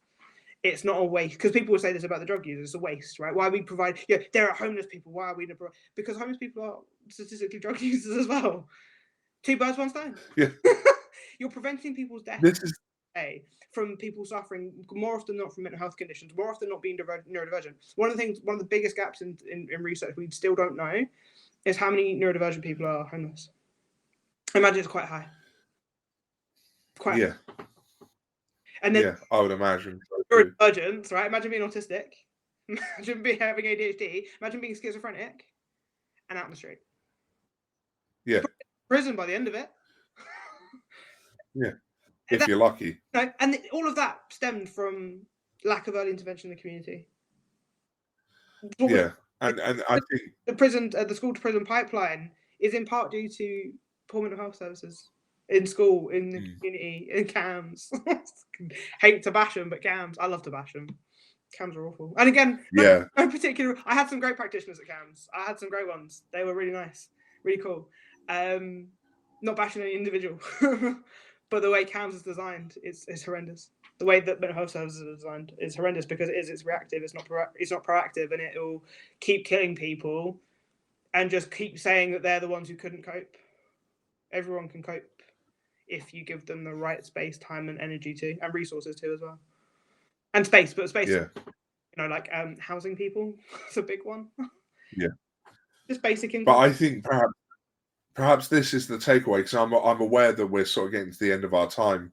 It's not a waste, because people will say this about the drug users. It's a waste, right? Why we provide? There are homeless people. Why are we? Because homeless people are statistically drug users as well. Two birds, one stone. Yeah. You're preventing people's death from people suffering more often than not from mental health conditions, more often not being neurodivergent. One of the biggest gaps in research we still don't know is how many neurodivergent people are homeless. I imagine it's quite high. High. And then I would imagine. Neurodivergence, right? Imagine being autistic. Imagine having ADHD. Imagine being schizophrenic and out in the street. Yeah. Prison by the end of it. Yeah. If you're lucky. And all of that stemmed from lack of early intervention in the community. Yeah. And I think the school to prison pipeline is in part due to poor mental health services in school, in the community, in CAMS. Hate to bash them, but CAMS. I love to bash them. CAMS are awful. And again, no particular. I had some great practitioners at CAMS. I had some great ones. They were really nice, really cool. Not bashing any individual, but the way CAMS is designed is horrendous. The way that mental health services are designed is horrendous because it's reactive. It's not proactive, and it will keep killing people, and just keep saying that they're the ones who couldn't cope. Everyone can cope if you give them the right space, time, and energy to, and resources too as well, and space. But space, like housing people, it's a big one. Yeah, just basic income. But I think perhaps this is the takeaway, because I'm aware that we're sort of getting to the end of our time,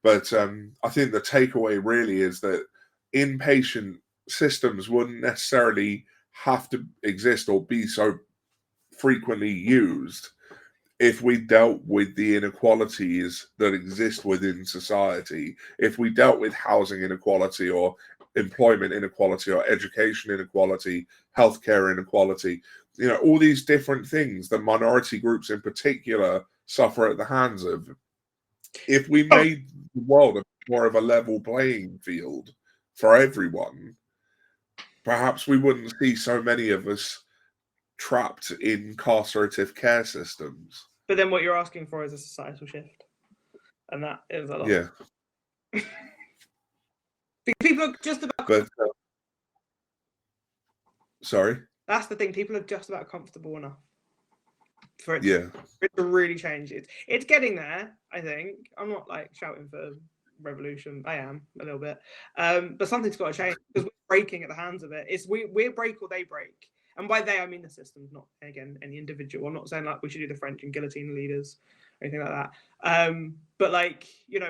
but I think the takeaway really is that inpatient systems wouldn't necessarily have to exist or be so frequently used if we dealt with the inequalities that exist within society, if we dealt with housing inequality or employment inequality or education inequality, healthcare inequality. all these different things that minority groups in particular suffer at the hands of. If we made the world more of a level playing field for everyone, perhaps we wouldn't see so many of us trapped in carcerative care systems. But then what you're asking for is a societal shift. And that is a lot. Yeah. People are just about... But, sorry? That's the thing. People are just about comfortable enough for it, Yeah. to really change. It's getting there, I think. I'm not like shouting for revolution. I am a little bit. But something's got to change because we're breaking at the hands of it. It's we break or they break. And by they, I mean the systems, not, again, any individual. I'm not saying like we should do the French and guillotine leaders or anything like that. But like,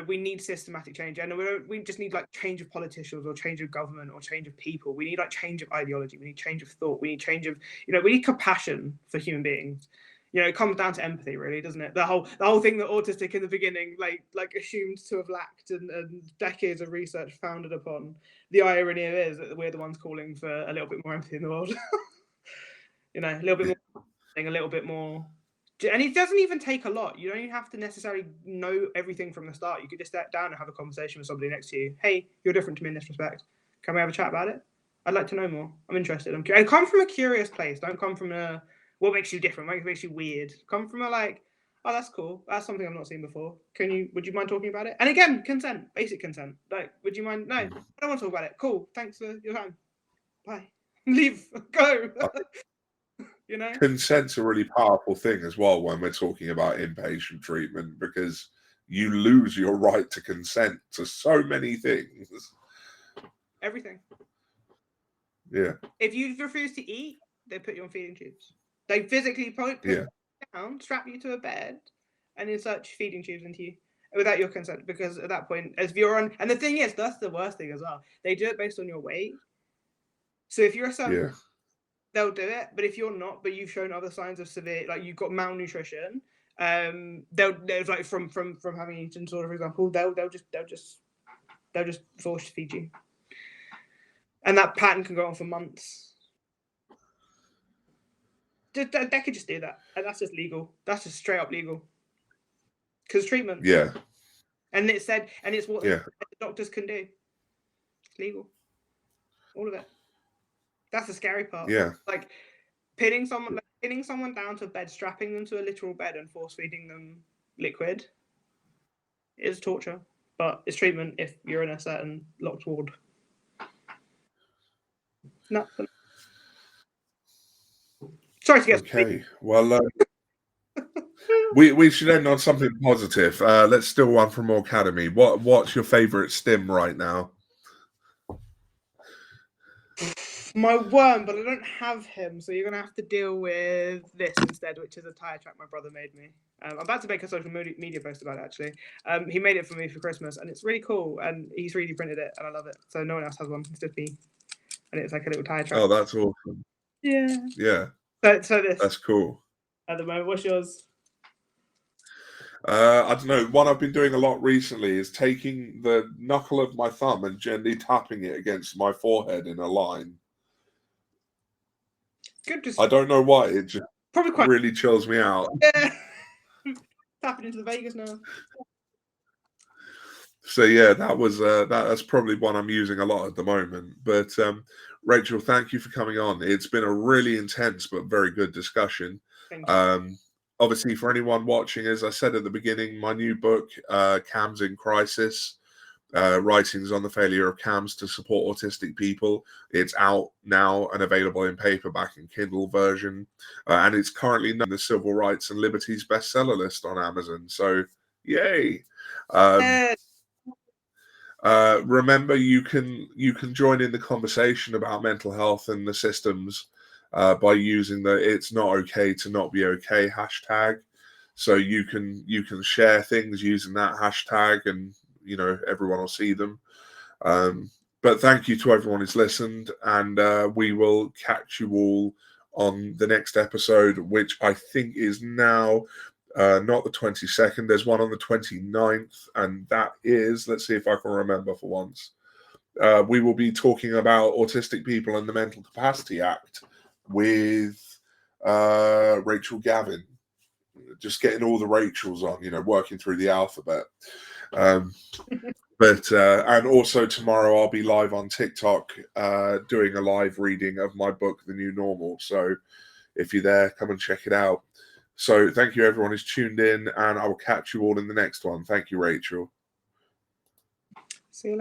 we need systematic change. And we just need like change of politicians or change of government or change of people. We need like change of ideology. We need change of thought. We need change of, we need compassion for human beings. It comes down to empathy, really, doesn't it? The whole thing that Autistic in the beginning, like assumed to have lacked and decades of research founded upon. The irony of it is that we're the ones calling for a little bit more empathy in the world. A little bit more, a little bit more. And it doesn't even take a lot. You don't even have to necessarily know everything from the start. You could just step down and have a conversation with somebody next to you. Hey, you're different to me in this respect. Can we have a chat about it? I'd like to know more. I'm interested. I'm curious. And come from a curious place. Don't come from a, what makes you different? What makes you weird? Come from a like, oh, that's cool. That's something I've not seen before. Would you mind talking about it? And again, consent, basic consent. Like, would you mind? No, I don't want to talk about it. Cool. Thanks for your time. Bye. Leave. Go. Consent's a really powerful thing as well when we're talking about inpatient treatment, because you lose your right to consent to so many things. Everything. Yeah. If you refuse to eat, they put you on feeding tubes. They physically put you down, strap you to a bed, and insert feeding tubes into you without your consent. Because at that point, as you're on, and the thing is, that's the worst thing as well. They do it based on your weight. So if you're a certain, they'll do it. But if you're not, but you've shown other signs of severe, like you've got malnutrition, they'll like from having eaten disorder, for example, they'll just force feed you, and that pattern can go on for months. They could just do that, and that's just legal. That's just straight up legal. Because treatment. Yeah. And it's said, and it's what the doctors can do. It's legal. All of it. That's the scary part. Yeah. Like pinning someone down to a bed, strapping them to a literal bed, and force feeding them liquid is torture. But it's treatment if you're in a certain locked ward. No. Sorry to get. Okay. Well, we should end on something positive. Let's steal one from more Academy. What's your favorite stim right now? My worm, but I don't have him, so you're gonna have to deal with this instead, which is a tire track my brother made me. I'm about to make a social media post about it, actually. He made it for me for Christmas, and it's really cool, and he's 3D printed it, and I love it. So no one else has one, it's just me. And it's like a little tire track. Oh, that's awesome. Yeah. Yeah. So this. That's cool. At the moment, what's yours? I don't know. One I've been doing a lot recently is taking the knuckle of my thumb and gently tapping it against my forehead in a line. Good. I don't know why. It just probably quite really chills me out. Yeah. Tapping into the Vegas now. So yeah, that's probably one I'm using a lot at the moment. But Rachel, thank you for coming on. It's been a really intense but very good discussion. Thank you. Obviously, for anyone watching, as I said at the beginning, my new book, CAMS in Crisis, Writings on the Failure of CAMS to Support Autistic People. It's out now and available in paperback and Kindle version. And it's currently on the Civil Rights and Liberties bestseller list on Amazon. So, yay. Remember, you can join in the conversation about mental health and the systems by using the "It's Not Okay to Not Be Okay" hashtag. So you can share things using that hashtag, and everyone will see them. But thank you to everyone who's listened, and we will catch you all on the next episode, which I think is now not the 22nd. There's one on the 29th, and that is, let's see if I can remember for once. We will be talking about autistic people and the Mental Capacity Act with Rachel Gavin. Just getting all the Rachels on, working through the alphabet. And also tomorrow I'll be live on TikTok doing a live reading of my book, The New Normal. So if you're there, come and check it out. So thank you, everyone who's tuned in, and I will catch you all in the next one. Thank you, Rachel. See you later.